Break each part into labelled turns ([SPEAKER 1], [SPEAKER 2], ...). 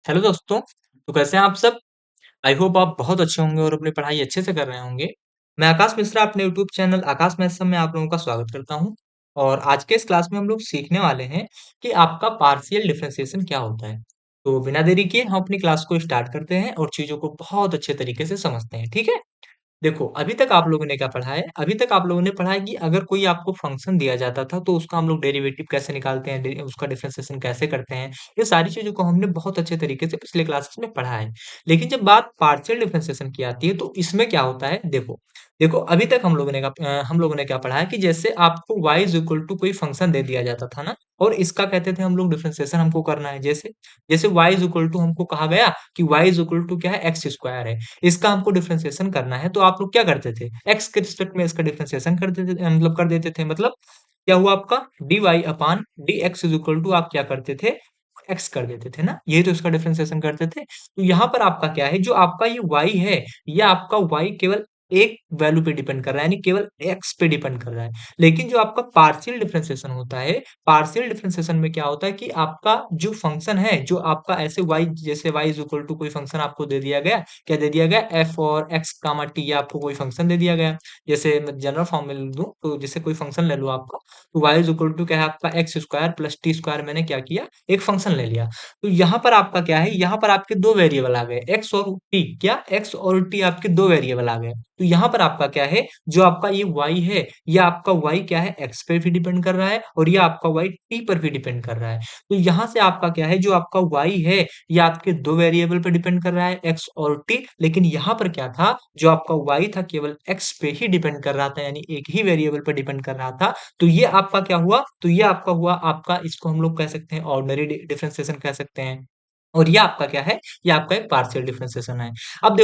[SPEAKER 1] Hello दोस्तों, तो कैसे हैं आप सब? आई होप आप बहुत अच्छे होंगे और अपनी पढ़ाई अच्छे से कर रहे होंगे। मैं आकाश मिश्रा अपने यूट्यूब चैनल आकाश मैथ्स में आप लोगों का स्वागत करता हूँ और आज के इस क्लास में हम लोग सीखने वाले हैं कि आपका पार्शियल डिफरेंशिएशन क्या होता है। तो बिना देरी किए हम अपनी क्लास को स्टार्ट करते हैं और चीज़ों को बहुत अच्छे तरीके से समझते हैं, ठीक है? देखो, अभी तक आप लोगों ने क्या पढ़ा है? अभी तक आप लोगों ने पढ़ा है कि अगर कोई आपको फ़ंक्शन दिया जाता था, तो उसका हम लोग डेरिवेटिव कैसे निकालते हैं, डे उसका डिफरेंशिएशन कैसे करते हैं। ये सारी चीज़ों को हमने बहुत अच्छे तरीके से पिछले क्लासेस में पढ़ा है। लेकिन जब बात पार्शियल डिफरेंशिएशन की आती है, तो इसमें क्या होता है? देखो, देखो अभी तक हम लोगों ने क्या पढ़ा है कि जैसे आपको y इज़ इक्वल टू कोई फ़ंक्शन दे दिया जाता था ना और इसका कहते थे हम लोग डिफरेंशिएशन हमको करना है। जैसे जैसे y इज़ इक्वल टू हमको कहा गया कि y इज़ इक्वल टू क्या है? x स्क्वायर है। इसका हमको डिफरेंशिएशन करना है, तो आप लोग क्या करते थे? x के रिस्पेक्ट में इसका डिफरेंशिएशन कर देते थे मतलब कर देते थे। मतलब क्या हुआ आपका dy upon dx is equal to आप क्या करते थे? x कर देते थे ना? यही तो इसका डिफरेंशिएशन करते थे। तो यहाँ पर आपका क्या है, जो आपका ये y है, ये आपका y केवल एक वैल्यू पे डिपेंड कर रहा है, यानी केवल x पे डिपेंड कर रहा है। लेकिन जो आपका पार्शियल डिफरेंशिएशन होता है, पार्शियल डिफरेंशिएशन में क्या होता है कि आपका जो फंक्शन है, जो आपका ऐसे y जैसे y इज़ इक्वल टू कोई फंक्शन आपको दे दिया गया, क्या दे दिया गया? f और x, t या आपको कोई फंक्शन दे दिया गया। जैसे मैं जनरल फॉर्म में लिख दूँ, तो जैसे कोई फंक्शन ले लो आपका, तो y इज़ इक्वल टू क्या है आपका x square plus t square मैंने क्या किया? एक फंक्शन ले लिया। तो यहाँ पर आपका क्या है, यहाँ पर आपके 2 वेरिएबल आ गए, x और t क्या? x और t आपके 2 वेरिएबल आ गए। तो यहाँ पर आपका क्या है, जो आपका ये y है, ये आपका y क्या है? x पे भी डिपेंड कर रहा है और ये आपका y t पर भी डिपेंड कर रहा है। तो यहाँ से आपका क्या है, जो आपका y है, ये आपके 2 वेरिएबल पे डिपेंड कर रहा है, x और t। लेकिन यहाँ पर क्या था, जो आपका y था केवल x पे ही डिपेंड कर रहा था, यानी एक ही वेरिएबल पे डिपेंड कर रहा था। तो ये आपका क्या हुआ? तो ये आपका हुआ आपका इसको हम लोग कह सकते हैं ऑर्डिनरी डिफरेंशिएशन कह सकते हैं। और ये आपका क्या है? ये आपका एक पार्शियल डिफरेंशिएशन है। अब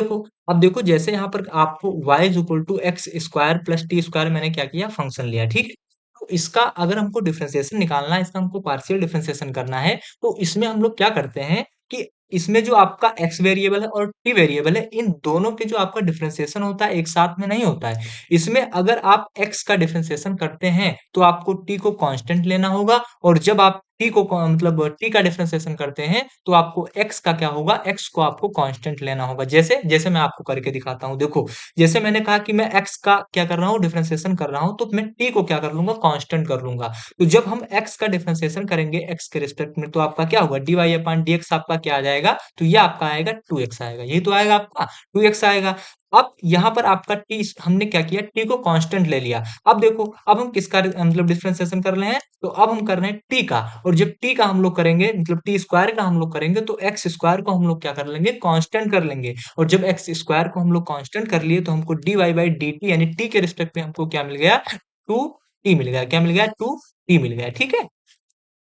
[SPEAKER 1] देखो जैसे यहाँ पर आपको y is equal to x square plus t square मैंने क्या किया? फंक्शन लिया, ठीक है? तो इसका अगर हमको डिफरेंशिएशन निकालना है, इसका हमको पार्शियल डिफरेंशिएशन करना है, तो इसमें हम लोग क्या करते हैं कि इसमें जो आपका x वेरिएबल है और t वेरिएबल है, इन दोनों के जो आपका डिफरेंशिएशन होता है, एक साथ में नहीं होता है। इसमें अगर आप x का डिफरेंशिएशन करते हैं, तो आपको t को कांस्टेंट लेना होगा और जब आप t को मतलब t का डिफरेंशिएशन करते हैं, तो आपको x का क्या होगा? x को आपको कांस्टेंट लेना होगा। जैसे जैसे मैं आपको करके दिखाता हूँ। देखो, जैसे मैंने कहा कि मैं x का क्या कर रहा हूँ? डिफरेंशिएशन कर रहा हूँ, तो मैं t को क्या कर लूँगा? कांस्टेंट कर लूँगा। तो जब हम x का डिफरेंशिएशन करेंगे x के रिस्पेक्ट में, तो आपका क्या होगा? dy अपॉन dx आपका क्या आ जाएगा? तो ये आपका आएगा 2x आएगा। यही तो आएगा आपका 2x आएगा। अब यहाँ पर आपका t हमने क्या किया? t को कांस्टेंट ले लिया। अब देखो, अब हम किसका मतलब डिफरेंशिएशन कर रहे हैं? तो अब हम कर रहे हैं t का, और जब t का हम लोग करेंगे मतलब t स्क्वायर का हम लोग करेंगे, तो x स्क्वायर को हम लोग क्या कर लेंगे? कांस्टेंट कर लेंगे। और जब x स्क्वायर को हम लोग कांस्टेंट कर लिए, तो हमको dy बाई dt यानी t के रिस्पेक्ट में हमको क्या मिल गया? 2t मिल गया। क्या मिल गया? 2t मिल गया, ठीक है?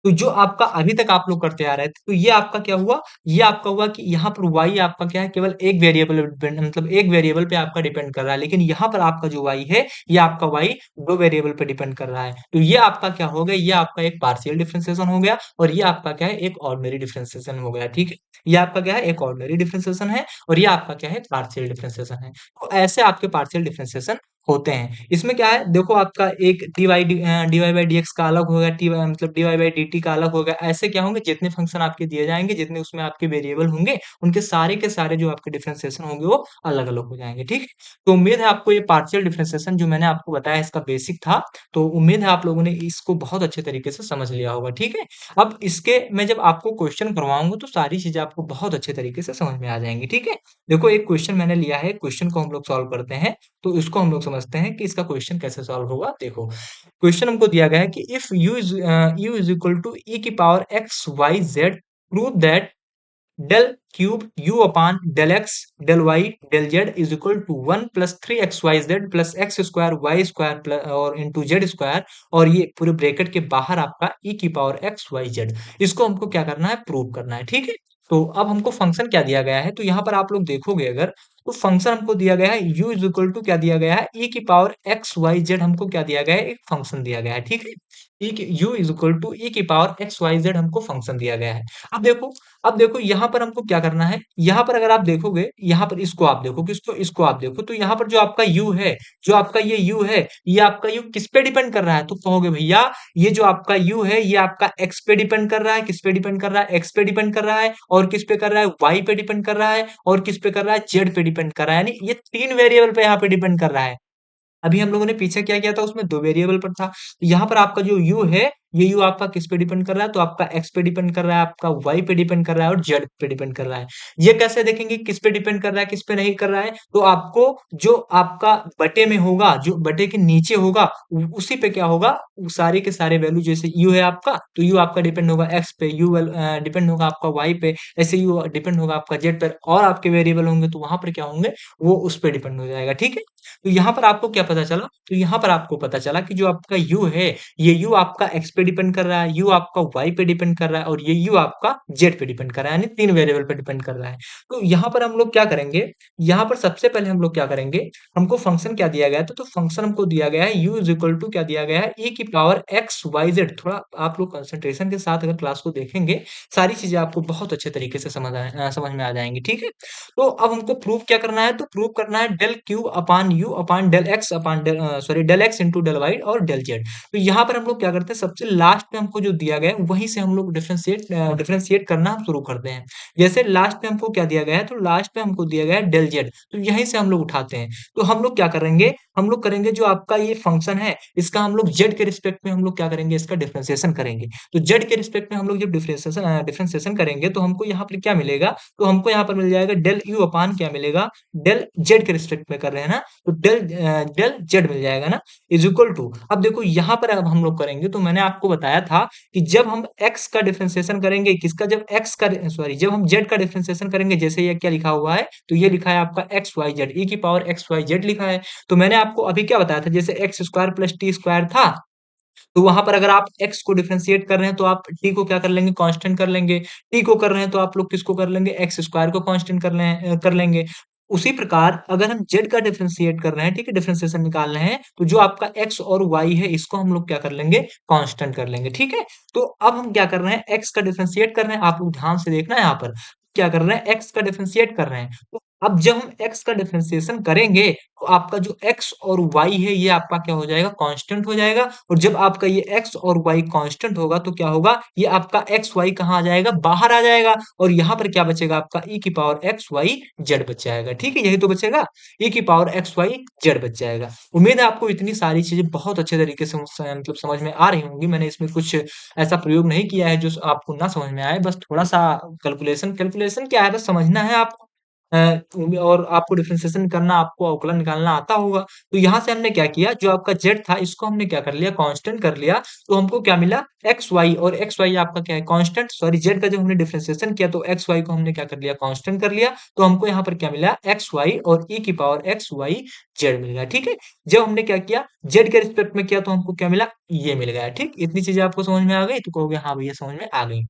[SPEAKER 1] तो जो आपका अभी तक आप लोग करते आ रहे थे, तो ये आपका क्या हुआ? ये आपका हुआ कि यहाँ पर y आपका क्या है? केवल एक वेरिएबल पे डिपेंड मतलब एक वेरिएबल पे आपका डिपेंड कर रहा है। लेकिन यहाँ पर आपका जो y है, ये आपका y 2 वेरिएबल पे डिपेंड कर रहा है। तो ये आपका क्या हो गया? ये आपका एक पार्शियल डिफरेंशिएशन हो गया और ये आपका क्या है? एक ऑर्डिनरी डिफरेंशिएशन हो गया, ठीक है? ये आपका क्या है? एक ऑर्डिनरी डिफरेंशिएशन है और ये आपका क्या है? पार्शियल डिफरेंशिएशन है। तो ऐसे आपके पार्शियल डिफरेंशिएशन होते हैं। इसमें क्या है? देखो, आपका एक dy बाई dx का अलग होगा, मतलब dy बाई dt का अलग होगा। ऐसे क्या होंगे? जितने फंक्शन आपके दिए जाएँगे, जितने उसमें आपके वेरिएबल होंगे, उनके सारे के सारे जो आपके डिफरेंशिएशन होंगे, वो अलग-अलग हो जाएँगे, ठीक है? तो उम्मीद है आपको ये पार्शियल डिफरेंशिएशन जो मैंने आपको बताया, इसका बेसिक था, तो उम्मीद है आप लोगों ने इसको बहुत अच्छे तरीके से समझ लिया होगा, ठीक है? अब इसके मैं जब आपको क्वेश्चन करवाऊँगा, तो सारी चीज़ें आपको बहुत अच्छे तरीके से समझ में आ जाएँगी, ठीक है? देखो, एक क्वेश्चन मैंने लिया है, क्वेश्चन को हम लोग सॉल्व करते हैं। तो इसको हम लोग समझते हैं कि इसका क्वेश्चन कैसे सॉल्व होगा। देखो, क्वेश्चन हमको दिया गया है कि if u is equal to e की power x y z, prove that del cube u upon del x del y del z is equal to 1 plus 3xyz plus x square Y square और into Z square, और ये पूरे bracket के बाहर आपका e की power x y z। इसको हमको क्या करना है? प्रूव करना है, ठीक है? तो अब हमको फंक्शन क्या दिया गया है, तो यहाँ पर आप लोग देखोगे अगर, तो फंक्शन हमको दिया गया है u इज इक्वल टू क्या दिया गया है, e की पावर एक्स वाई जेड हमको क्या दिया गया है, एक फंक्शन दिया गया है, ठीक है। u is equal to e की पावर एक्स वाई जेड हमको फंक्शन दिया गया है। अब देखो, अब देखो यहाँ पर हमको क्या करना है, यहाँ पर अगर आप देखोगे, यहाँ पर इसको आप देखो, किसको, इसको आप देखो, तो यहाँ पर जो आपका u है, जो आपका ये u है, ये आपका u किस पे डिपेंड कर रहा है, तो कहोगे भैया ये जो आपका u है ये आपका x पे डिपेंड कर रहा है, किस पे डिपेंड कर रहा है, x पे डिपेंड कर रहा है, और किस पे कर रहा है, y पे डिपेंड कर रहा है, और किस पे कर रहा है, z पे डिपेंड कर रहा है, यानी ये 3 वेरिएबल पे यहाँ पे डिपेंड कर रहा है। अभी हम लोगों ने पीछे क्या किया था, उसमें 2 वेरिएबल पर था। तो यहाँ पर आपका जो u है, ये u आपका किस पे डिपेंड कर रहा है, तो आपका x पे डिपेंड कर रहा है, आपका y पे डिपेंड कर रहा है और z पे डिपेंड कर रहा है। ये कैसे देखेंगे किस पे डिपेंड कर रहा है, किस पे नहीं कर रहा है, तो आपको जो आपका बटे में होगा, जो बटे के नीचे होगा, उसी पे क्या होगा, वो सारे के सारे वैल्यू, जैसे u है आपका, तो u आपका डिपेंड होगा x पे, u डिपेंड होगा आपका y पे, ऐसे u डिपेंड होगा आपका z पर, और आपके वेरिएबल होंगे तो वहां पर क्या होंगे, वो उस पे डिपेंड हो जाएगा, ठीक है। तो यहाँ पर आपको क्या पता चला, तो यहाँ पर आपको पता चला कि जो आपका u है, ये u आपका x पे डिपेंड कर रहा है, u आपका y पे डिपेंड कर रहा है, और ये u आपका z पे डिपेंड कर रहा है, यानी 3 वेरिएबल पे डिपेंड कर रहा है। तो यहाँ पर हम लोग क्या करेंगे, यहाँ पर सबसे पहले हम लोग क्या करेंगे, हमको फंक्शन क्या दिया गया है, तो फंक्शन हमको दिया गया है u इज इक्वल टू क्या दिया गया है, e की पावर एक्स वाई जेड। थोड़ा आप लोग कंसंट्रेशन के साथ अगर क्लास को देखेंगे, सारी चीजें आपको बहुत अच्छे तरीके से समझ में आ जाएंगी, ठीक है। तो अब हमको प्रूव क्या करना है, तो प्रूव करना है del cube upon U upon del x upon del sorry del x into del Y और डेल जेड। तो यहाँ पर हम लोग क्या करते हैं, सबसे लास्ट में हमको जो दिया गया है वहीं से हम लोग डिफरेंशिएट करना हम शुरू करते हैं। जैसे लास्ट में हमको क्या दिया गया है, तो लास्ट में हमको दिया गया है डेल जेड, तो यहीं से हम लोग उठाते हैं। तो हम लोग क्या करेंगे, हम लोग करेंगे जो आपका ये फंक्शन है, इसका हम लोग जेड के रिस्पेक्ट में हम लोग क्या करेंगे, इसका डिफरेंशिएशन करेंगे। तो जेड के रिस्पेक्ट में हम लोग जब डिफरेंशिएशन करेंगे तो हमको यहाँ पर क्या मिलेगा, तो हमको यहाँ पर मिल जाएगा डेल यू अपान क्या मिलेगा, डेल जेड के रिस्पेक्ट में कर रहे हैं ना, तो डेल जेड मिल जाएगा ना, इज इक्वल टू। अब देखो यहाँ पर अब हम लोग करेंगे, तो मैंने आपको बताया था कि जब हम x का डिफरेंशिएशन करेंगे, किसका, जब x का सॉरी जब हम z का डिफरेंशिएशन करेंगे, जैसे ये क्या लिखा हुआ है, तो ये लिखा है आपका एक्स वाई जेड, ई की पावर एक्स वाई जेड लिखा है। तो मैंने आपको अभी क्या बताया था, जैसे x square plus T square था, तो वहां पर अगर आप x को डिफरेंशिएट कर रहे हैं तो आप t को क्या कर लेंगे, कांस्टेंट कर लेंगे। t को कर रहे हैं तो आप लोग किसको कर लेंगे, एक्स स्क्वायर को कांस्टेंट कर लेंगे। उसी प्रकार अगर हम z का डिफरेंशिएट कर रहे हैं, ठीक है, डिफरेंशिएशन निकाल रहे हैं, तो जो आपका x और y है इसको हम लोग क्या कर लेंगे, कांस्टेंट कर लेंगे, ठीक है। तो अब हम क्या कर रहे हैं, x का डिफरेंशिएट कर रहे हैं, आप लोग ध्यान से देखना है यहाँ पर क्या कर रहे हैं, x का डिफरेंशिएट कर रहे हैं। तो अब जब हम x का डिफरेंशिएशन करेंगे, तो आपका जो x और y है ये आपका क्या हो जाएगा, कांस्टेंट हो जाएगा। और जब आपका ये x और y कांस्टेंट होगा तो क्या होगा, ये आपका x y कहाँ आ जाएगा, बाहर आ जाएगा, और यहाँ पर क्या बचेगा, आपका e की पावर x y z बच जाएगा, ठीक है, यही तो बचेगा, e की पावर x y z बच जाएगा। उम्मीद है आपको इतनी सारी चीजें बहुत अच्छे तरीके से मतलब समझ में आ रही होंगी। मैंने इसमें कुछ ऐसा प्रयोग नहीं किया है जो आपको ना समझ में आए, बस थोड़ा सा कैलकुलेशन कैलकुलेशन क्या है, बस समझना है आपको। और आपको डिफरेंशिएशन करना, आपको अवकलन निकालना आता होगा। तो यहाँ से हमने क्या किया, जो आपका z था इसको हमने क्या कर लिया, कांस्टेंट कर लिया। तो हमको क्या मिला, एक्स वाई, और एक्स वाई आपका क्या है, कांस्टेंट, सॉरी z का जब हमने डिफरेंशिएशन किया तो एक्स वाई को हमने क्या कर लिया, कांस्टेंट कर लिया। तो हमको यहाँ पर क्या मिला, एक्स वाई और e की पावर एक्स वाई जेड मिल गया, ठीक है। जब हमने क्या किया, z के रिस्पेक्ट में किया तो हमको क्या मिला, ये मिल गया, ठीक। इतनी चीजें आपको समझ में आ गई, तो कहोगे हाँ भैया समझ में आ गई।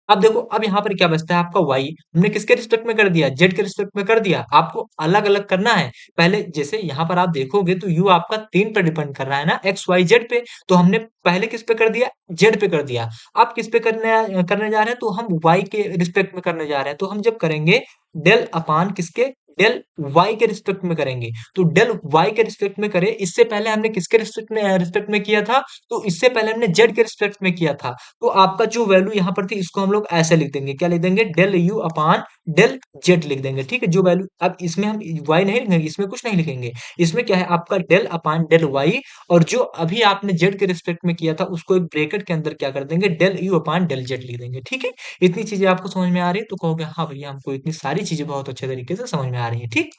[SPEAKER 1] अब देखो, अब यहाँ पर क्या बचता है आपका y, हमने किसके रिस्पेक्ट में कर दिया, z के रिस्पेक्ट में कर दिया। आपको अलग अलग करना है। पहले जैसे यहाँ पर आप देखोगे तो u आपका 3 पे डिपेंड कर रहा है ना, x y z पे, तो हमने पहले किस पे कर दिया, z पे कर दिया। अब किस पे करने करने जा रहे हैं, तो हम y के रिस्पेक्ट में करने जा रहे हैं। तो हम जब करेंगे डेल अपान किसके, डेल y के रिस्पेक्ट में करेंगे। तो डेल y के रिस्पेक्ट में करें, इससे पहले हमने किसके रिस्पेक्ट में किया था, तो इससे पहले हमने z के रिस्पेक्ट में किया था। तो आपका जो वैल्यू यहाँ पर थी इसको हम लोग ऐसे लिख देंगे, क्या लिख देंगे, del you upon del Z लिख देंगे, ठीक है। जो वैल्यू, अब इसमें हम y नहीं लिखेंगे, इसमें कुछ नहीं लिखेंगे, इसमें क्या है आपका डेल अपान डेल y, और जो अभी आपने z के रिस्पेक्ट में किया था उसको एक ब्रैकेट के अंदर क्या कर देंगे, del you upon del Z लिख देंगे, ठीक है। इतनी चीजें आपको समझ में आ रही है, तो कहोगे हाँ भैया हमको इतनी सारी चीजें बहुत अच्छे तरीके से समझ में आ रही है, ठीक।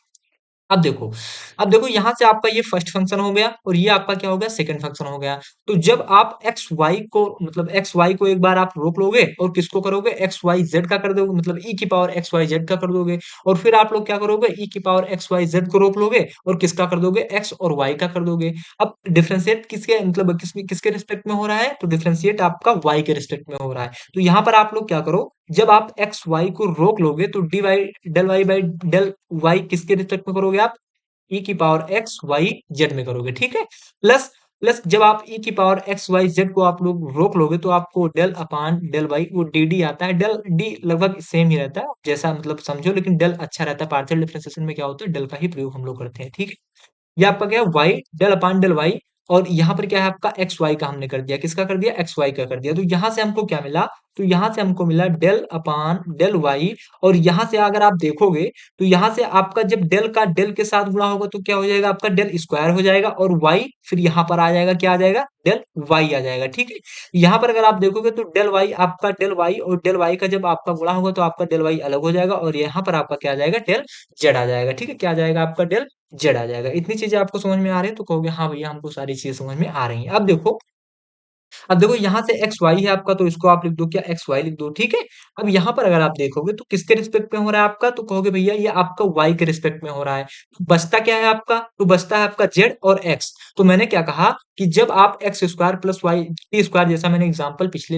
[SPEAKER 1] अब देखो, अब देखो यहाँ से आपका ये फर्स्ट फंक्शन हो गया, और ये आपका क्या हो गया, सेकंड फंक्शन हो गया। तो जब आप एक्स वाई को, मतलब एक्स वाई को एक बार आप रोक लोगे, और किसको करोगे, एक्स वाई जेड का कर दोगे, मतलब ई की पावर एक्स वाई जेड का कर दोगे। और फिर आप लोग क्या करोगे, ई की पावर एक्स वाई जेड को रोक लोगे, और किसका कर दोगे, एक्स और वाई का कर दोगे। अब डिफरेंशिएट किसके, मतलब किसके रिस्पेक्ट में हो रहा है, तो डिफरेंशिएट आपका वाई के रिस्पेक्ट में हो रहा है। तो यहाँ पर आप लोग क्या करो, जब आप एक्स वाई को रोक लोगे तो D Y del Y by del Y किसके रिस्पेक्ट में करोगे आप? ई की पावर एक्स वाई जेड में करोगे, ठीक है। प्लस प्लस जब आप ई की पावर एक्स वाई जेड को आप लोग रोक लोगे तो आपको डेल अपान डेल वाई वो डी डी आता है। डेल डी लगभग सेम ही रहता है, जैसा मतलब समझो, लेकिन डेल अच्छा रहता है। पार्शियल डिफरेंशिएशन में क्या होता है, डेल का ही प्रयोग हम लोग करते हैं, ठीक है। ये आपका क्या है, Y del upon del Y, और यहाँ पर क्या है आपका एक्स वाई का हमने कर दिया, किसका कर दिया, एक्स वाई का कर दिया। तो यहाँ से हमको क्या मिला, तो यहाँ से हमको मिला डेल अपान डेल वाई। और यहाँ से अगर आप देखोगे तो यहाँ से आपका जब डेल का डेल के साथ गुणा होगा तो क्या हो जाएगा, आपका डेल स्क्वायर हो जाएगा, और वाई फिर यहाँ पर आ जाएगा, क्या आ जाएगा, डेल वाई आ जाएगा, ठीक है। यहाँ पर अगर आप देखोगे तो डेल वाई आपका डेल वाई और डेल वाई का जब आपका गुणा होगा तो आपका डेल वाई अलग हो जाएगा, और यहाँ पर आपका क्या आ जाएगा, डेल जेड आ जाएगा, ठीक है। क्या आ जाएगा आपका, डेल जेड आ जाएगा। इतनी चीजें आपको समझ में आ रही है तो कहोगे हाँ भैया हमको सारी चीजें समझ में आ रही हैं। अब देखो यहाँ से एक्स वाई है आपका, तो इसको आप लिख दो क्या, एक्स वाई लिख दो, ठीक है। अब यहाँ पर अगर आप देखोगे तो किसके रिस्पेक्ट में हो रहा है आपका, तो कहोगे भैया ये आपका वाई के रिस्पेक्ट में हो रहा है। तो बचता क्या है आपका, तो बचता है आपका जेड और एक्स। तो मैंने क्या कहा कि जब आप X square plus Y T square, जैसा मैंने एग्जाम्पल पीछे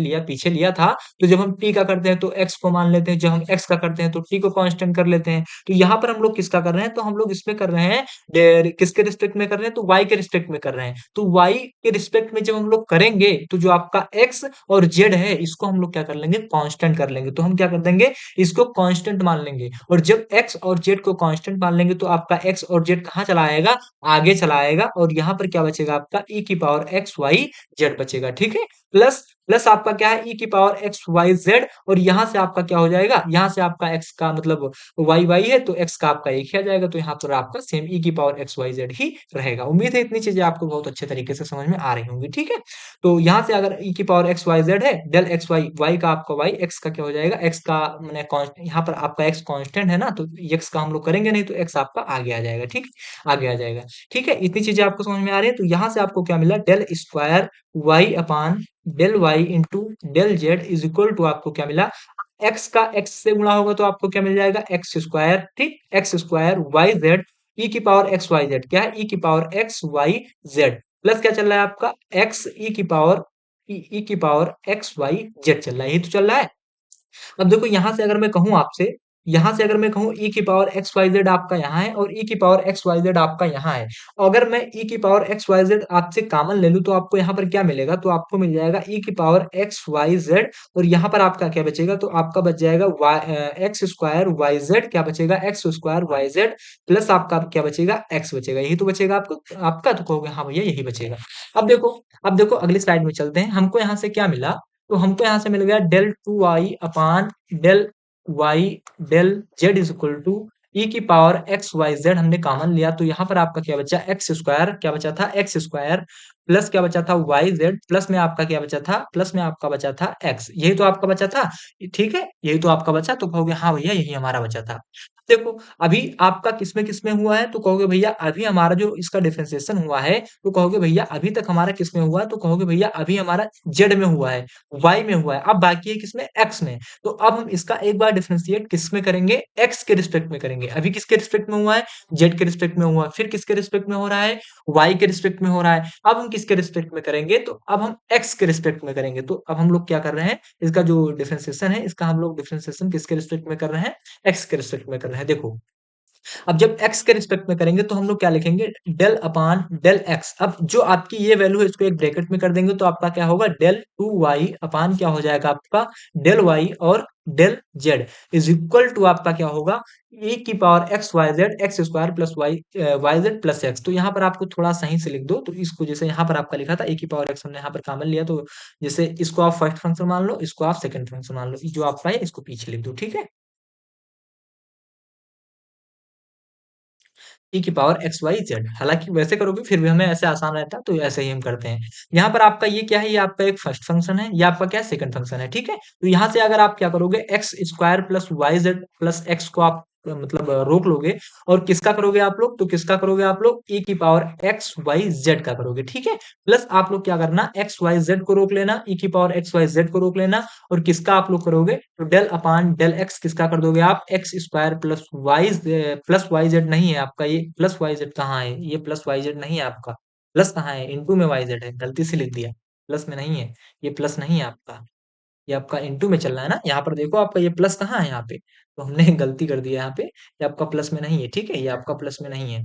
[SPEAKER 1] लिया था, तो जब हम टी का करते हैं तो एक्स को मान लेते हैं, जब हम एक्स का करते हैं तो टी को कांस्टेंट कर लेते हैं। तो यहाँ पर हम लोग किसका कर रहे हैं, तो हम लोग इसमें कर रहे हैं किसके रिस्पेक्ट में कर रहे हैं, तो वाई के रिस्पेक्ट में कर रहे हैं। तो वाई के रिस्पेक्ट में जब हम लोग करेंगे तो जो आपका एक्स और जेड है इसको हम लोग क्या कर लेंगे, कांस्टेंट कर लेंगे। तो हम क्या कर देंगे, इसको कांस्टेंट मान लेंगे, और जब एक्स और जेड को कांस्टेंट मान लेंगे तो आपका एक्स और जेड कहाँ चला आएगा, आगे चला आएगा, और यहाँ पर क्या बचेगा आपका ई की पावर एक्स वाई जेड बचेगा, ठीक है। प्लस प्लस आपका क्या है, ई की पावर एक्स वाई जेड, और यहाँ से आपका क्या हो जाएगा, यहाँ से आपका एक्स का मतलब वाई वाई है तो एक्स का आपका एक ही आ जाएगा, तो यहाँ पर आपका सेम ई की पावर एक्स वाई जेड ही रहेगा। उम्मीद है इतनी चीजें आपको बहुत अच्छे तरीके से समझ में आ रही होंगी, ठीक है। तो यहाँ से अगर ई की पावर एक्स वाई जेड है, डेल एक्स वाई, वाई का आपका वाई, एक्स का क्या हो जाएगा, एक्स का मैंने यहाँ पर आपका एक्स कांस्टेंट है ना, तो एक्स का हम लोग करेंगे नहीं, तो एक्स आपका आगे आ जाएगा, ठीक, आगे आ जाएगा, ठीक है। इतनी चीजें आपको समझ में आ रही है। तो यहाँ से आपको क्या मिला, del square Y upon del Y into del Z is equal to आपको क्या मिला, एक्स का एक्स से गुणा होगा तो आपको क्या मिल जाएगा, एक्स स्क्वायर, ठीक, एक्स स्क्वायर वाई जेड ई की पावर एक्स वाई जेड, क्या है, ई की power x Y Z, plus क्या चल रहा है आपका, एक्स ई की पावर ई की पावर एक्स वाई जेड चल रहा है, यही तो चल रहा है। अब देखो यहाँ से अगर मैं कहूँ आपसे, यहाँ से अगर मैं कहूँ ई की पावर एक्स वाई जेड आपका यहाँ है और ई की पावर एक्स वाई जेड आपका यहाँ है, अगर मैं ई की पावर एक्स वाई जेड आपसे कॉमन ले लूं तो आपको यहाँ पर क्या मिलेगा, तो आपको मिल जाएगा ई की पावर एक्स वाई जेड, और यहाँ पर आपका क्या बचेगा, तो आपका बच जाएगा एक्स स्क्वायर वाई जेड, क्या बचेगा, x square Y Z, plus आपका क्या बचेगा, एक्स बचेगा, यही तो बचेगा आपको आपका। तो कहोगे हाँ भैया यही बचेगा। अब देखो अगली स्लाइड में चलते हैं। हमको यहाँ से क्या मिला, तो हमको यहाँ से मिल गया del two y upon del y del Z is equal to e की पावर एक्स वाई जेड, हमने कॉमन लिया तो यहाँ पर आपका क्या बचा, एक्स स्क्वायर, क्या बचा था, एक्स स्क्वायर, प्लस क्या बचा था, वाई जेड, प्लस में आपका क्या बचा था, प्लस में आपका बचा था एक्स, यही तो आपका बचा था, ठीक है, यही तो आपका बचा। तो कहोगे हाँ भैया यही हमारा बचा था। देखो अभी आपका किसमें हुआ है, तो कहोगे भैया अभी हमारा जो इसका डिफरेंशिएशन हुआ है, तो कहोगे भैया अभी तक हमारा किसमें हुआ है, तो कहोगे भैया अभी हमारा जेड में हुआ है, वाई में हुआ है, अब बाकी है किसमें, एक्स में। तो अब हम इसका एक बार डिफरेंशिएट किसमें करेंगे, एक्स के रिस्पेक्ट में करेंगे। अभी किसके रिस्पेक्ट में हुआ है, जेड के रिस्पेक्ट में हुआ है, फिर किसके रिस्पेक्ट में हो रहा है, वाई के रिस्पेक्ट में हो रहा है। अब हम किसके रिस्पेक्ट में करेंगे, तो अब हम एक्स के रिस्पेक्ट में करेंगे। तो अब हम लोग क्या कर रहे हैं, इसका जो डिफरेंशिएशन है इसका हम लोग डिफरेंशिएशन किसके रिस्पेक्ट में कर रहे हैं, एक्स के रिस्पेक्ट में कर रहे हैं। देखो अब जब x के रिस्पेक्ट में करेंगे तो हम लोग क्या लिखेंगे, डेल अपान डेल x। अब जो आपकी ये वैल्यू है इसको एक ब्रैकेट में कर देंगे तो आपका क्या होगा, डेल टू वाई अपान क्या हो जाएगा आपका, डेल वाई और del Z is equal to आपका क्या होगा, e की power x Y Z x square plus Y Y Z plus X. तो यहाँ पर आपको थोड़ा सही से लिख दो, तो इसको जैसे यहाँ पर आपका लिखा था e की पावर एक्स, हमने यहाँ पर कॉमन लिया, तो जैसे इसको आप फर्स्ट फंक्शन मान लो, इसको आप सेकंड फंक्शन मान लो, जो आपका है इसको पीछे लिख दो, ठीक है। ई की पावर एक्स वाई जेड, हालांकि वैसे करोगे फिर भी हमें ऐसे आसान रहता है तो ऐसे ही हम करते हैं। यहाँ पर आपका ये क्या है, ये आपका एक फर्स्ट फंक्शन है, ये आपका क्या है, सेकंड फंक्शन है, ठीक है। तो यहाँ से अगर आप क्या करोगे, X square plus Y Z plus X को आप मतलब रोक लोगे, और किसका करोगे आप लोग, तो किसका करोगे आप लोग, ई की पावर एक्स वाई जेड का करोगे, ठीक है। प्लस आप लोग क्या करना, एक्स वाई जेड को रोक लेना, ई की पावर एक्स वाई जेड को रोक लेना, और किसका आप लोग करोगे, तो डेल अपान डेल एक्स किसका कर दोगे आप, X square plus Y Z नहीं है आपका, ये प्लस वाई जेड कहाँ है, ये प्लस वाई जेड नहीं है आपका, प्लस कहाँ है, इनटू में वाई जेड है, गलती से लिख दिया, प्लस में नहीं है, ये प्लस नहीं है आपका, ये आपका इनटू में चल रहा है ना, यहाँ पर देखो आपका ये प्लस कहाँ है यहाँ पे, तो हमने गलती कर दी है यहाँ पे, ये आपका प्लस में नहीं है, ठीक है, ये आपका प्लस में नहीं है,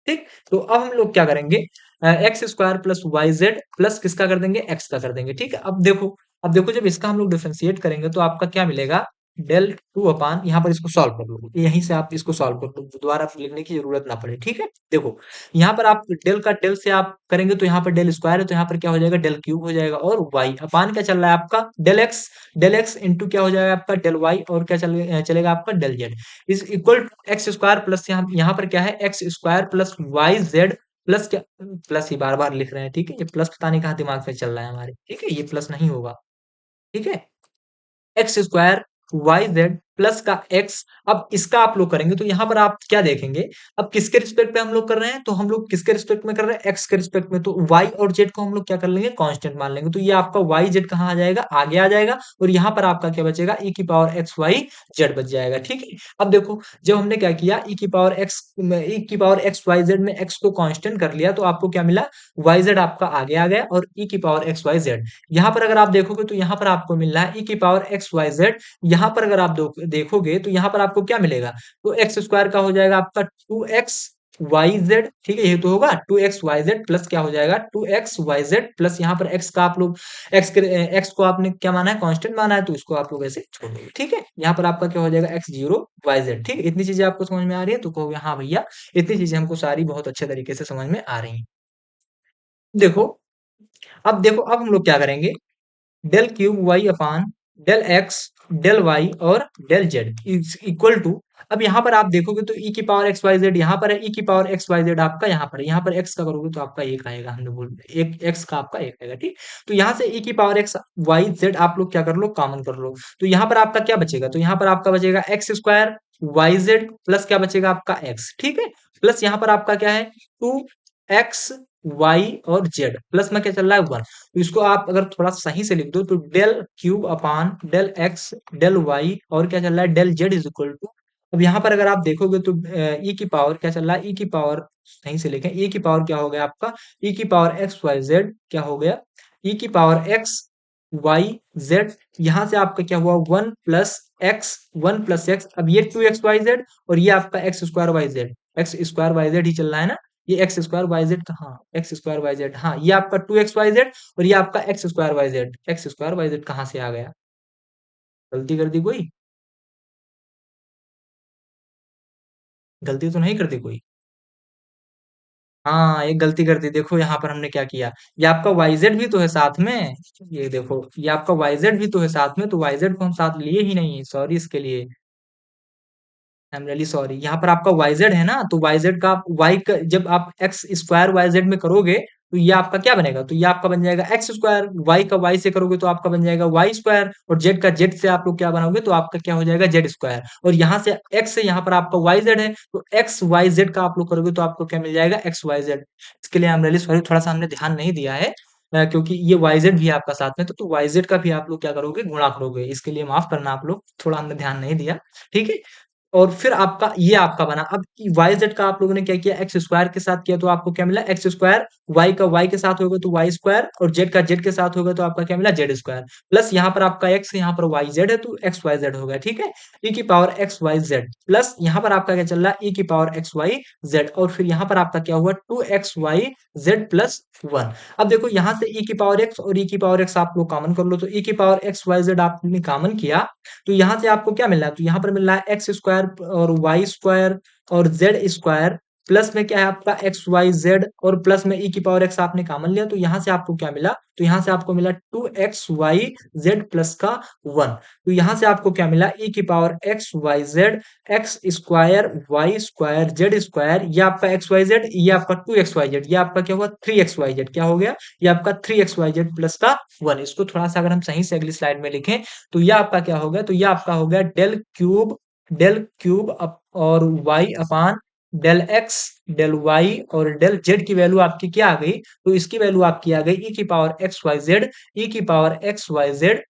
[SPEAKER 1] ठीक। तो अब हम लोग क्या करेंगे, X square plus Y Z plus किसका कर देंगे, एक्स का कर देंगे, ठीक है। अब देखो जब इसका हम लोग डिफरेंशिएट करेंगे तो आपका क्या मिलेगा, डेल टू अपान, यहाँ पर इसको सॉल्व कर लो, यहीं से आप इसको सॉल्व कर लो, दोबारा लिखने की जरूरत ना पड़े, ठीक है। देखो यहाँ पर आप डेल का डेल से आप करेंगे तो यहाँ पर डेल स्क्वायर है, तो यहाँ पर क्या हो जाएगा, डेल क्यूब हो जाएगा, और वाई अपान क्या चल रहा है आपका, डेल एक्स इंटू क्या हो जाएगा आपका, डेल वाई, और क्या चलेगा आपका, del Z is equal to X square plus, यहाँ पर क्या है, X square plus Y Z plus क्या, प्लस ही बार बार लिख रहे हैं, ठीक है, ये प्लस पता नहीं कहाँ दिमाग में चल रहा है हमारे, ठीक है, ये प्लस नहीं होगा, ठीक है। X square Y Z plus का एक्स, अब इसका आप लोग करेंगे तो यहाँ पर आप क्या देखेंगे, अब किसके रिस्पेक्ट पे हम लोग कर रहे हैं, तो हम लोग किसके रिस्पेक्ट में कर रहे हैं, एक्स के रिस्पेक्ट में, तो वाई और जेड को हम लोग क्या कर लेंगे, कांस्टेंट मान लेंगे, तो ये आपका वाई जेड कहाँ आ जाएगा, आगे आ जाएगा, और यहाँ पर आपका क्या बचेगा, ई की पावर एक्स वाई जेड बच जाएगा, ठीक है। अब देखो जब हमने क्या किया, ई की पावर एक्स वाई जेड में एक्स को कांस्टेंट कर लिया, तो आपको क्या मिला, वाई जेड आपका आगे आ गया, और ई की पावर एक्स वाई जेड, यहाँ पर अगर आप देखोगे तो यहाँ पर आपको मिल रहा है ई की पावर एक्स वाई जेड, यहाँ पर अगर आप देखोगे तो यहाँ पर आपको क्या मिलेगा, तो एक्स स्क्वायर का हो जाएगा आपका टू एक्स वाई जेड, ठीक है, ये तो होगा two x Y Z plus क्या हो जाएगा, two x Y Z plus यहाँ पर एक्स का आप लोग एक्स को आपने क्या माना है, कांस्टेंट माना है, तो इसको आप लोग ऐसे छोड़ दोगे, ठीक है। यहाँ पर आपका क्या हो जाएगा, एक्स जीरो वाई जेड, ठीक है, इतनी चीजें आपको समझ में आ रही है, तो कहोगे हाँ भैया इतनी चीजें हमको सारी बहुत अच्छे तरीके से समझ में आ रही हैं। देखो अब हम लोग क्या करेंगे, del cube y upon del x del Y और del Z is equal to, अब यहाँ पर आप देखोगे तो ई की पावर एक्स वाई जेड यहाँ पर है, ई की पावर एक्स वाई जेड आपका यहाँ पर है, यहाँ पर एक्स का करोगे तो आपका एक आएगा, हमने बोल एक एक्स का आपका एक आएगा, ठीक। तो यहाँ से ई की पावर एक्स वाई जेड आप लोग क्या कर लो, कॉमन कर लो, तो यहाँ पर आपका क्या बचेगा, तो यहाँ पर आपका बचेगा x square Y Z plus क्या बचेगा आपका एक्स, ठीक है, प्लस यहाँ पर आपका क्या है, टू एक्स वाई और जेड प्लस में क्या चल रहा है, वन, तो इसको आप अगर थोड़ा सही से लिख दो तो del cube upon del x del Y और क्या चल रहा है, del Z is equal to, अब यहाँ पर अगर आप देखोगे तो ई की पावर क्या चल रहा है, ई की पावर सही से लिखें, ई की पावर क्या हो गया आपका, ई की पावर एक्स वाई जेड क्या हो गया, ई की पावर एक्स वाई जेड, यहाँ से आपका क्या हुआ, वन प्लस एक्स, अब ये टू एक्स वाई जेड और ये आपका एक्स स्क्वायर वाई जेड ही चल रहा है ना, ये एक्स स्क्वायर वाई जेड कहाँ, एक्स स्क्वायर वाई जेड, हाँ ये आपका टू एक्स वाई जेड और ये आपका एक्स स्क्वायर वाई जेड कहाँ से आ गया, गलती कर दी कोई, गलती तो नहीं करती कोई, हाँ एक गलती कर दी, देखो यहाँ पर हमने क्या किया, ये आपका वाई जेड भी तो है साथ में, ये देखो ये आपका वाई जेड भी तो है साथ में, तो वाई जेड को हम साथ लिए ही नहीं, सॉरी इसके लिए, आई एम रियली सॉरी, यहाँ पर आपका वाईजेड है ना, तो वाईजेड का वाई का जब आप एक्स स्क्वायर वाईजेड में करोगे तो ये आपका क्या बनेगा, तो ये आपका बन जाएगा एक्स स्क्वायर, वाई का वाई से करोगे तो आपका बन जाएगा वाई स्क्वायर, और जेड का जेड से आप लोग क्या बनाओगे तो आपका क्या हो जाएगा, जेड स्क्वायर, और यहाँ से एक्स से यहाँ पर आपका वाई जेड है, तो एक्स वाई जेड का आप लोग करोगे तो आपको क्या मिल जाएगा, एक्स वाई जेड, इसके लिए आई एम रियली सॉरी, थोड़ा सा हमने ध्यान नहीं दिया है, क्योंकि ये वाई जेड भी है आपका साथ में, तो वाई जेड का भी आप लोग क्या करोगे, गुणा करोगे, इसके लिए माफ करना आप लोग, थोड़ा हमने ध्यान नहीं दिया, ठीक है। और फिर आपका ये आपका बना, अब वाई जेड का आप लोगों ने क्या किया, एक्स स्क्वायर के साथ किया तो आपको क्या मिला, एक्स स्क्वायर, वाई का वाई के साथ होगा तो वाई स्क्वायर, और जेड का जेड के साथ होगा तो आपका क्या मिला, जेड स्क्वायर, प्लस यहाँ पर आपका एक्स यहाँ पर वाई जेड है तो एक्स वाई जेड हो गया, ठीक है, ई की power x Y Z plus यहाँ पर आपका क्या चल रहा है, ई की पावर एक्स वाई जेड, और फिर यहाँ पर आपका क्या हुआ, two x Y Z plus one, अब देखो यहाँ से ई की पावर एक्स और ई की पावर एक्स आप लोग कॉमन कर लो, तो ई की पावर एक्स वाई जेड आपने कॉमन किया, तो यहाँ से आपको क्या मिल रहा है, तो यहाँ पर मिल रहा है एक्स स्क्वायर और वाई स्क्वायर और जेड स्क्वायर, प्लस में क्या है आपका एक्स वाई जेड, और प्लस में ई की पावर एक्स आपने कॉमन लिया, तो यहाँ से आपको क्या मिला, तो यहाँ से आपको मिला two x Y Z plus का वन, तो यहाँ से आपको क्या मिला, ई की power x Y Z x square z square, ये आपका एक्स वाई जेड, ये आपका टू एक्स वाई जेड, ये आपका क्या हुआ, थ्री एक्स वाई जेड, क्या हो गया, ये आपका three x Y Z plus का वन, इसको थोड़ा सा अगर हम सही से अगली स्लाइड में लिखें तो ये आपका क्या हो गया, तो ये आपका हो गया डेल क्यूब और y upon del x del Y और डेल जेड की वैल्यू आपकी क्या आ गई, तो इसकी वैल्यू आपकी आ गई ई की पावर एक्स वाई जेड, ई की power x Y z,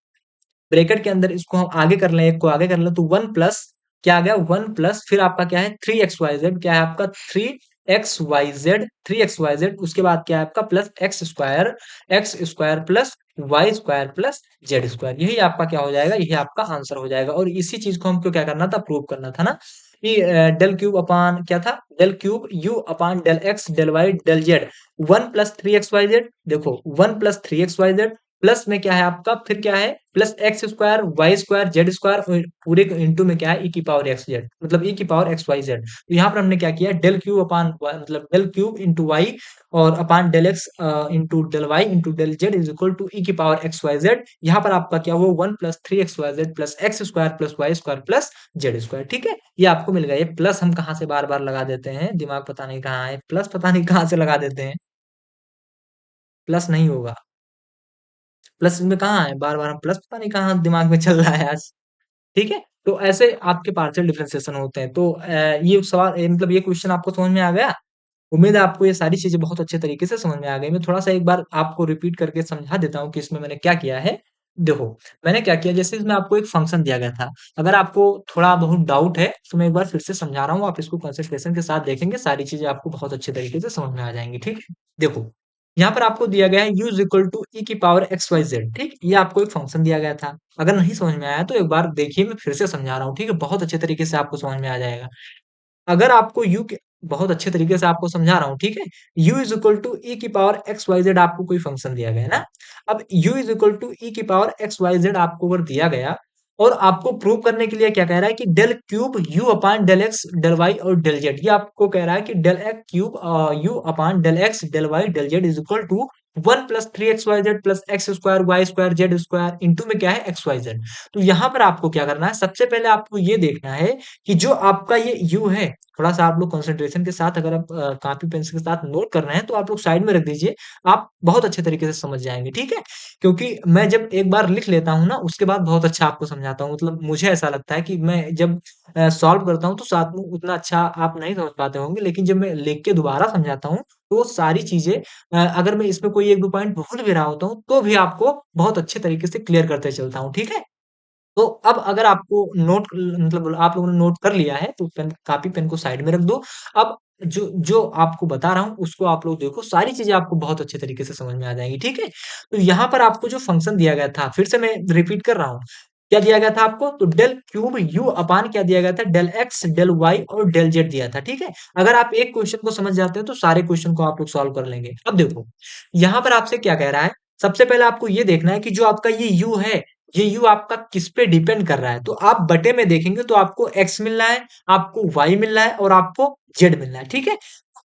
[SPEAKER 1] bracket के अंदर इसको हम आगे कर लें, एक को आगे कर लें तो वन प्लस क्या आ गया, वन प्लस फिर आपका क्या है, थ्री एक्स वाई जेड, क्या है आपका थ्री एक्स वाई जेड, उसके बाद क्या है आपका plus x square plus y square plus z square, यही आपका क्या हो जाएगा, यही आपका आंसर हो जाएगा। और इसी चीज को हमको क्या करना था, प्रूव करना था ना, कि डेल क्यूब अपान क्या था, del cube u upon del x del y del z, 1 + 3 xyz, देखो 1 + 3 xyz प्लस में क्या है आपका, फिर क्या है, plus x square Y square z square, पूरे इंटू में क्या है, ई की पावर एक्स जेड, मतलब ई की पावर एक्स वाई जेड। तो यहाँ पर हमने क्या किया, डेल क्यूब अपान मतलब डेल क्यूब इंटू वाई और upon del x into del Y into del Z is equal to e की पावर एक्स वाई जेड। यहाँ पर आपका क्या हुआ, 1 + 3 xyz plus x square plus y square plus z square, ठीक है। ये आपको मिल गया। ये प्लस हम कहाँ से बार बार लगा देते हैं, दिमाग पता नहीं कहाँ है, प्लस पता नहीं कहाँ से लगा देते हैं, प्लस नहीं होगा, प्लस में कहाँ है, बार बार हम प्लस पता नहीं कहाँ दिमाग में चल रहा है आज, ठीक है। तो ऐसे आपके पार्शियल डिफरेंशिएशन होते हैं। तो ये सवाल मतलब ये क्वेश्चन आपको समझ में आ गया। उम्मीद है आपको ये सारी चीजें बहुत अच्छे तरीके से समझ में आ गई। मैं थोड़ा सा एक बार आपको रिपीट करके समझा देता हूँ कि इसमें मैंने क्या किया है। देखो, मैंने क्या किया, जैसे इसमें आपको एक फंक्शन दिया गया था, अगर आपको थोड़ा बहुत डाउट है तो मैं एक बार फिर से समझा रहा हूँ, आप इसको कंसंट्रेशन के साथ देखेंगे, सारी चीजें आपको बहुत अच्छे तरीके से समझ में आ जाएंगी, ठीक है। देखो, यहाँ पर आपको दिया गया है u is equal to e की पावर एक्स वाई जेड, ठीक, ये आपको एक फंक्शन दिया गया था। अगर नहीं समझ में आया तो एक बार देखिए, मैं फिर से समझा रहा हूँ, ठीक है, बहुत अच्छे तरीके से आपको समझ में आ जाएगा। अगर आपको u के बहुत अच्छे तरीके से आपको समझा रहा हूँ, ठीक है। u is equal to e की पावर एक्स वाई जेड, आपको कोई फंक्शन दिया गया है ना। अब u is equal to e की पावर एक्स वाई जेड आपको अगर दिया गया, और आपको प्रूव करने के लिए क्या कह रहा है कि del cube u upon del x del Y और डेल जेड, ये आपको कह रहा है कि del x cube u upon del x del y del Z is equal to 1 + 3 xyz plus x square Y square z square into में क्या है, एक्स वाई जेड। तो यहाँ पर आपको क्या करना है, सबसे पहले आपको ये देखना है कि जो आपका ये u है, थोड़ा सा आप लोग कंसंट्रेशन के साथ, अगर आप कॉपी पेंसिल के साथ नोट कर रहे हैं तो आप लोग साइड में रख दीजिए, आप बहुत अच्छे तरीके से समझ जाएंगे, ठीक है। क्योंकि मैं जब एक बार लिख लेता हूँ ना, उसके बाद बहुत अच्छा आपको समझाता हूँ, मतलब मुझे ऐसा लगता है कि मैं जब सॉल्व करता हूँ तो साथ में उतना अच्छा आप नहीं समझ पाते होंगे, लेकिन जब मैं लिख के दोबारा समझाता हूँ तो वो सारी चीजें, अगर मैं इसमें कोई एक दो पॉइंट भूल भी रहा होता हूँ तो भी आपको बहुत अच्छे तरीके से क्लियर करते चलता हूँ, ठीक है। तो अब अगर आपको नोट मतलब आप लोगों ने नोट कर लिया है तो पेन, कॉपी पेन को साइड में रख दो। अब जो जो आपको बता रहा हूँ उसको आप लोग देखो, सारी चीजें आपको बहुत अच्छे तरीके से समझ में आ जाएंगी, ठीक है। तो यहाँ पर आपको जो फंक्शन दिया गया था, फिर से मैं रिपीट कर रहा हूँ, क्या दिया गया था आपको, तो डेल क्यूब यू अपान क्या दिया गया था, डेल एक्स डेल वाई और डेल जेड दिया था, ठीक है। अगर आप एक क्वेश्चन को समझ जाते हो तो सारे क्वेश्चन को आप लोग सॉल्व कर लेंगे। अब देखो, यहाँ पर आपसे क्या कह रहा है, सबसे पहले आपको ये देखना है कि जो आपका ये u है, ये u आपका किस पे डिपेंड कर रहा है। तो आप बटे में देखेंगे तो आपको x मिल रहा है, आपको y मिल रहा है और आपको z मिल रहा है, ठीक है।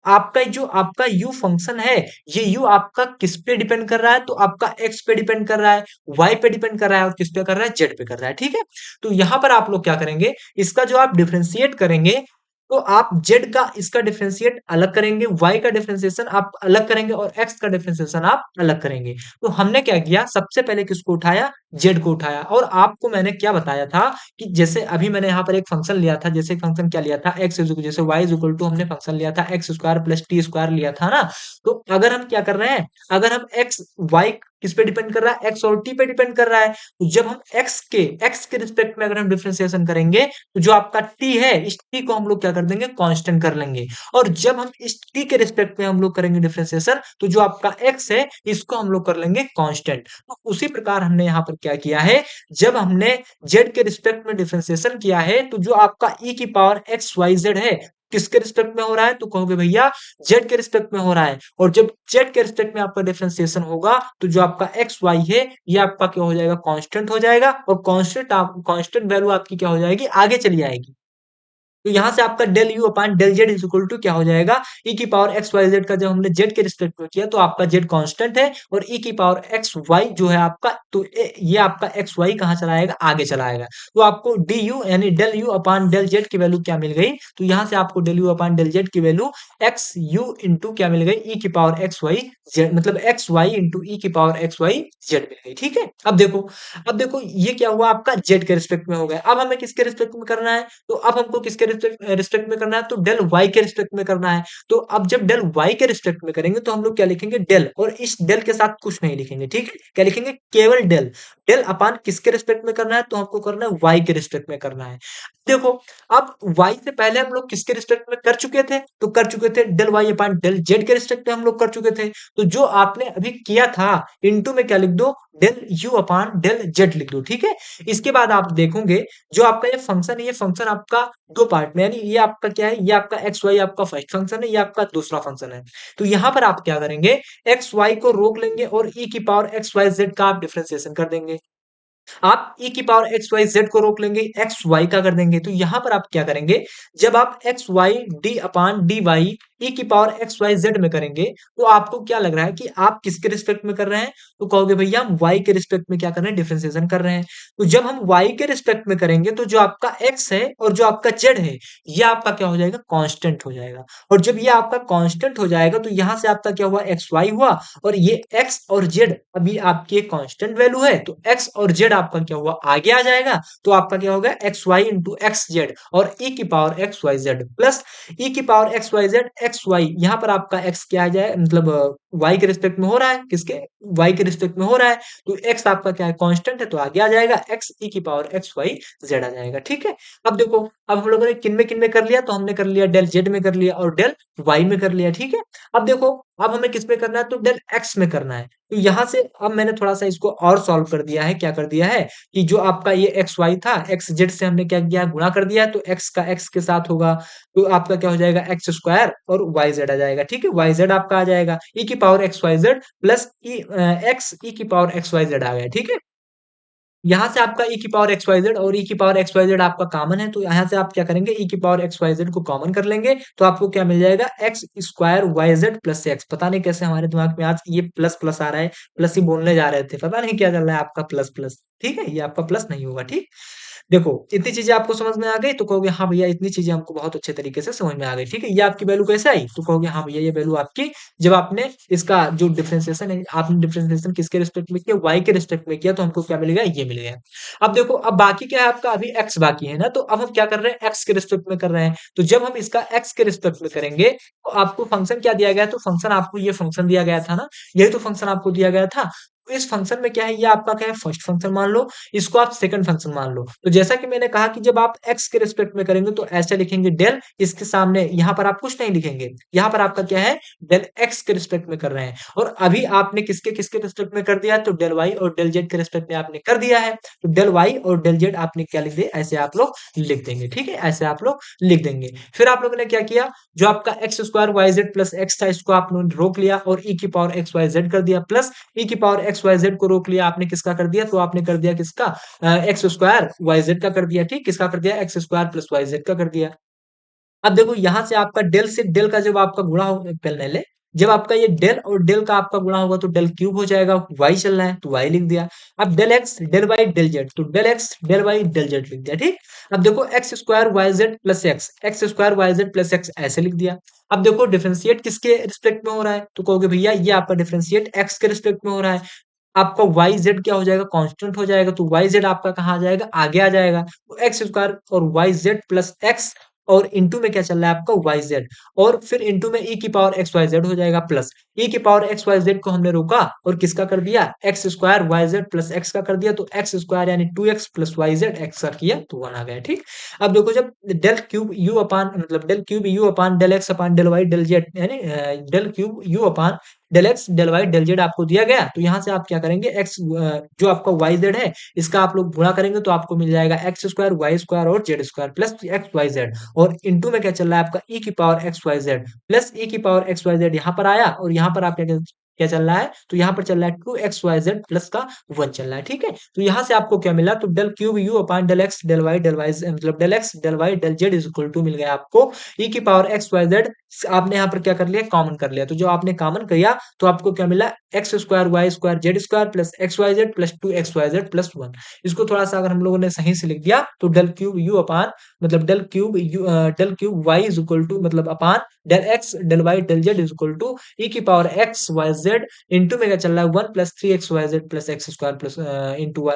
[SPEAKER 1] आपका जो आपका u फंक्शन है, ये u आपका किस पे डिपेंड कर रहा है, तो आपका x पे डिपेंड कर रहा है, y पे डिपेंड कर रहा है और किस पे कर रहा है, z पे कर रहा है, ठीक है। तो यहाँ पर आप लोग क्या करेंगे, इसका जो आप डिफरेंशिएट करेंगे, तो आप z का इसका डिफरेंशिएट अलग करेंगे, y का डिफरेंशिएशन आप अलग करेंगे और x का डिफरेंशिएशन आप अलग करेंगे। तो हमने क्या किया, सबसे पहले किसको उठाया, z को उठाया। और आपको मैंने क्या बताया था कि जैसे अभी मैंने यहाँ पर एक फंक्शन लिया था, जैसे फंक्शन क्या लिया था, जैसे y इज इक्वल टू हमने फंक्शन लिया था x square plus T square लिया था ना। तो अगर हम क्या कर रहे हैं, अगर हम x y किस पे डिपेंड कर रहा है, x और t पे डिपेंड कर रहा है, तो जब हम x के रिस्पेक्ट में अगर हम डिफरेंशिएशन करेंगे, तो जो आपका t है, इस t को हम लोग क्या कर देंगे, कांस्टेंट कर लेंगे। और जब हम इस t के रिस्पेक्ट में हम लोग करेंगे डिफरेंशिएशन, तो जो आपका x है, इसको हम लोग कर लेंगे कांस्टेंट। तो उसी प्रकार हमने यहाँ पर क्या किया है, जब हमने z के रिस्पेक्ट में डिफरेंशिएशन किया है, तो जो आपका e की पावर एक्स वाई जेड है, किसके रिस्पेक्ट में हो रहा है, तो कहोगे भैया z के रिस्पेक्ट में हो रहा है। और जब z के रिस्पेक्ट में आपका डिफरेंशिएशन होगा, तो जो आपका एक्स वाई है, ये आपका क्या हो जाएगा, कांस्टेंट हो जाएगा। और कांस्टेंट वैल्यू आपकी क्या हो जाएगी, आगे चली आएगी। तो यहाँ से आपका del you upon del Z is equal to क्या हो जाएगा, ई की पावर एक्स वाई जेड का जब हमने जेड के रिस्पेक्ट में किया तो आपका जेड कांस्टेंट है, और ई की पावर एक्स वाई जो है आपका, तो ये आपका एक्स वाई कहाँ चला आएगा, आगे चला आएगा। तो आपको डी यू यानी del you upon del z की वैल्यू क्या मिल गई, तो यहाँ से आपको del you upon del z की वैल्यू एक्स यू इंटू क्या मिल गई, ई की पावर एक्स वाई जेड, मतलब एक्स वाई इंटू ई की पावर एक्स वाई जेड मिल गई, ठीक है। अब देखो ये क्या हुआ, आपका जेड के रिस्पेक्ट में हो गया। अब हमें किसके रिस्पेक्ट में करना है, तो अब हमको किसके रिस्पेक्ट में करना है, तो डेल वाई के रिस्पेक्ट में करना है। तो अब जब डेल वाई के रिस्पेक्ट में करेंगे तो हम लोग क्या लिखेंगे, डेल, और इस डेल के साथ कुछ नहीं लिखेंगे, ठीक है। क्या लिखेंगे, केवल डेल। डेल अपान किसके रिस्पेक्ट में करना है, तो हमको करना है वाई के रिस्पेक्ट में करना है। देखो, अब y से पहले हम लोग किसके रिस्पेक्ट में कर चुके थे? तो कर चुके थे del y upon del z के रिस्पेक्ट में हम लोग कर चुके थे। तो जो आपने अभी किया था, इनटू में क्या लिख दो? Del u upon del z लिख दो, ठीक है? इसके बाद आप देखोगे, जो आपका ये फंक्शन है, ये फंक्शन आपका 2 पार्ट में, यानी ये आपका क्या है? ये आपका xy आपका फर्स्ट फंक्शन है, ये आपका दूसरा फंक्शन है। तो यहाँ पर आप क्या करेंगे? xy को रोक लेंगे और e की पावर xyz का आप डिफरेंशिएशन कर देंगे। आप e की पावर एक्स वाई जेड को रोक लेंगे, एक्स वाई का कर देंगे। तो यहां पर आप क्या करेंगे? जब आप एक्स वाई डी अपान डी वाई e की पावर एक्स वाई जेड में करेंगे, तो आपको क्या लग रहा है कि आप किसके रिस्पेक्ट में कर रहे हैं? तो कहोगे भैया हम y के रिस्पेक्ट में क्या कर रहे हैं? डिफरेंशिएशन कर रहे हैं। तो जब हम y के रिस्पेक्ट में करेंगे, तो जो आपका x है और जो आपका z है, ये आपका क्या हो जाएगा? कांस्टेंट हो जाएगा। और जब ये आपका कांस्टेंट हो जाएगा, तो यहां से आपका क्या हुआ? एक्स वाई हुआ, और ये x और z अभी आपकी एक कांस्टेंट वैल्यू है, तो x और z आपका क्या हुआ? आगे आ जाएगा। तो आपका क्या होगा? X y into x z और e की power x Y Z plus e की power x Y Z x y. यहाँ पर आपका x क्या आ जाए? मतलब y के रिस्पेक्ट में हो रहा है, किसके? y के रिस्पेक्ट में हो रहा है। तो x आपका क्या है? कांस्टेंट है, तो आगे आ जाएगा x e की पावर एक्स वाई जेड आ जाएगा, ठीक है? अब देखो, अब हम लोगों ने किन में कर लिया? तो हमने कर लिया डेल z में कर लिया और डेल y में कर लिया, ठीक है? अब देखो, अब हमें किस में करना है? तो डेल x में करना है। तो यहाँ से अब मैंने थोड़ा-सा इसको और सॉल्व कर दिया है, क्या कर दिया है कि जो आपका ये एक्स वाई था, एक्स जेड से हमने क्या किया? गुणा कर दिया, तो एक्स का एक्स के साथ होगा, तो आपका क्या हो जाएगा? एक्स स्क्वायर और वाई जेड आ जाएगा, ठीक है? वाई जेड आपका आ जाएगा ई की power x Y Z plus x e की पावर एक्स वाई जेड आ गया, ठीक है? यहाँ से आपका e की पावर एक्स वाई जेड और e की पावर एक्स वाई जेड आपका कॉमन है, तो यहाँ से आप क्या करेंगे? e की पावर एक्स वाई जेड को कॉमन कर लेंगे, तो आपको क्या मिल जाएगा? X square Y Z plus x. पता नहीं कैसे हमारे दिमाग में आज ये प्लस प्लस आ रहा है, प्लस ही बोलने जा रहे थे, पता नहीं क्या चल रहा है आपका प्लस प्लस, ठीक है? ये आपका प्लस नहीं होगा, ठीक? देखो, इतनी चीजें आपको समझ में आ गई, तो कहोगे हाँ भैया इतनी चीजें हमको बहुत अच्छे तरीके से समझ में आ गई, ठीक है? ये आपकी वैल्यू कैसे आई? तो कहोगे हाँ भैया ये वैल्यू आपकी, जब आपने इसका जो डिफरेंशिएशन है, आपने डिफरेंशिएशन किसके रिस्पेक्ट में किया? y के रिस्पेक्ट में किया, तो हमको क्या मिलेगा? ये मिल गया। अब देखो, अब बाकी क्या है आपका? अभी x बाकी है ना, तो अब हम क्या कर रहे हैं? x के रिस्पेक्ट में कर रहे हैं। तो जब हम इसका x के रिस्पेक्ट में करेंगे, तो आपको फंक्शन क्या दिया गया है? तो फंक्शन आपको ये फंक्शन दिया गया था ना, यही तो फंक्शन आपको दिया गया था। तो इस फंक्शन में क्या है? ये आपका क्या है? फर्स्ट फंक्शन मान लो, इसको आप सेकंड फंक्शन मान लो। तो जैसा कि मैंने कहा कि जब आप x के रिस्पेक्ट में करेंगे, तो ऐसे लिखेंगे डेल, इसके सामने यहाँ पर आप कुछ नहीं लिखेंगे। यहाँ पर आपका क्या है? डेल x के रिस्पेक्ट में कर रहे हैं। और अभी आपने किसके किसके रिस्पेक्ट में कर दिया है? तो डेल y और डेल z के रिस्पेक्ट में आपने कर दिया है। तो डेल y और डेल z आपने क्या लिख दिया? ऐसे आप लोग लिख देंगे, ठीक है? ऐसे आप लोग लिख देंगे। फिर आप लोगों ने क्या किया? जो आपका x square Y Z plus x था, इसको आप लोगों ने रोक लिया और e की पावर एक्स वाई जेड कर दिया, प्लस e की पावर एक्स वाई जेड को रोक लिया, आपने किसका कर दिया? तो आपने कर दिया किसका? एक्स स्क्वायर वाई जेड का कर दिया, ठीक? किसका कर दिया? X square plus Y z का कर दिया। अब देखो, यहां से आपका डेल से डेल का जब आपका गुणा हो, पहले ले, जब आपका ये डेल और डेल का आपका गुणा होगा, तो डेल क्यूब हो जाएगा। वाई चल रहा है, तो वाई लिख दिया। अब del x del y del Z, तो del x del y del Z लिख दिया, ठीक? अब देखो, x square Y Z plus x square Y Z plus x ऐसे लिख दिया। अब देखो, डिफरेंशिएट किसके रिस्पेक्ट में हो रहा है? तो कहोगे भैया ये आपका डिफरेंशिएट एक्स के रिस्पेक्ट में हो रहा है। आपका वाई जेड क्या हो जाएगा? कांस्टेंट हो जाएगा, तो वाई जेड आपका कहाँ आ जाएगा? आगे आ जाएगा। तो एक्स स्क्वायर और वाई जेड प्लस एक्स और इंटू में क्या चल रहा है आपका? वाई जेड, और फिर इंटू में ई की पावर एक्स वाई जेड हो जाएगा, प्लस ई की पावर एक्स वाई जेड को हमने रोका और किसका कर दिया? X square Y Z plus x का कर दिया, तो एक्स स्क्वायर यानी 2x plus Y Z x का किया, तो 1 आ गया, ठीक? अब देखो, जब डेल क्यूब यू अपान मतलब del cube u upon del x upon del y del z, यानी del cube u upon del x del y del z आपको दिया गया, तो यहाँ से आप क्या करेंगे? एक्स जो आपका वाई जेड है, इसका आप लोग गुणा करेंगे, तो आपको मिल जाएगा एक्स स्क्वायर वाई स्क्वायर और z square plus x Y z, और इंटू में क्या चल रहा है आपका? ई की power x Y Z plus e की पावर एक्स वाई जेड यहाँ पर आया, और यहाँ पर आप क्या क्या चल रहा है? तो यहाँ पर चल रहा है 2xyz प्लस का 1 चल रहा है, ठीक है? तो यहाँ से आपको क्या मिला? तो del cube u upon del x del y मतलब del x del y del Z is equal to मिल गया आपको ई की पावर एक्स वाई जेड। आपने यहाँ पर क्या कर लिया? कॉमन कर लिया। तो जो आपने कॉमन किया, तो आपको क्या मिला? X square Y square z square plus x Y Z plus 2xyz plus 1। इसको थोड़ा सा अगर हम लोगों ने सही से लिख दिया, तो डेल क्यूब यू अपान मतलब del cube y is equal to मतलब upon del x del y del Z is equal to e की power x Y z into में क्या चल रहा है? 1 plus 3xyz plus x square plus into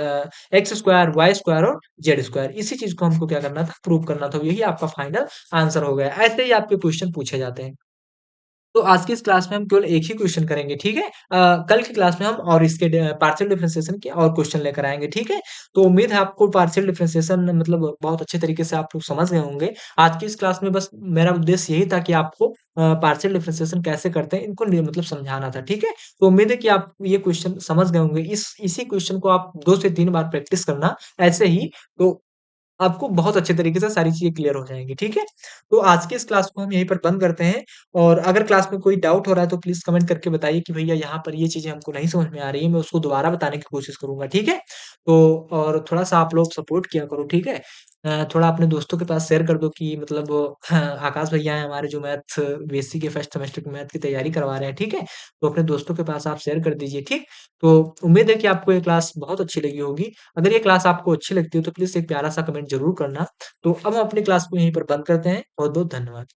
[SPEAKER 1] x square Y square और z square. इसी चीज को हमको क्या करना था? प्रूव करना था। यही आपका फाइनल आंसर हो गया। ऐसे ही आपके क्वेश्चन पूछे जाते हैं। तो आज की इस क्लास में हम केवल एक ही क्वेश्चन करेंगे, ठीक है? कल की क्लास में हम और इसके पार्शियल डिफरेंशिएशन के और क्वेश्चन लेकर आएँगे, ठीक है? तो उम्मीद है आपको पार्शियल डिफरेंशिएशन मतलब बहुत अच्छे तरीके से आप लोग समझ गए होंगे। आज की इस क्लास में बस मेरा उद्देश्य यही था कि आपको पार्शियल डिफरेंशिएशन कैसे करते हैं, इनको मतलब समझाना था, ठीक है? तो उम्मीद है कि आप ये क्वेश्चन समझ गए होंगे। इसी क्वेश्चन को आप 2 से 3 बार प्रैक्टिस करना, ऐसे ही तो आपको बहुत अच्छे तरीके से सारी चीज़ें क्लियर हो जाएँगी, ठीक है? तो आज की इस क्लास को हम यहीं पर बंद करते हैं और अगर क्लास में कोई डाउट हो रहा है तो प्लीज़ कमेंट करके बताइए कि भैया यहाँ पर ये चीज़ें हमको नहीं समझ में आ रही है, मैं उसको दोबारा बताने की कोशिश करूँगा, ठीक है? तो और थोड़ा-सा आप लोग सपोर्ट किया करो, ठीक है? थोड़ा अपने दोस्तों के पास शेयर कर दो कि मतलब आकाश भैया हैं हमारे जो मैथ्स बीएससी के फर्स्ट सेमेस्टर की मैथ की तैयारी करवा रहे हैं, ठीक है? तो अपने दोस्तों के पास आप शेयर कर दीजिए, ठीक? तो उम्मीद है कि आपको ये क्लास बहुत अच्छी लगी होगी। अगर ये क्लास आपको अच्छी लगती है तो प्लीज़ एक प्यारा-सा कमेंट ज़रूर करना। तो अब हम अपनी क्लास को यहीं पर बंद करते हैं। बहुत-बहुत धन्यवाद।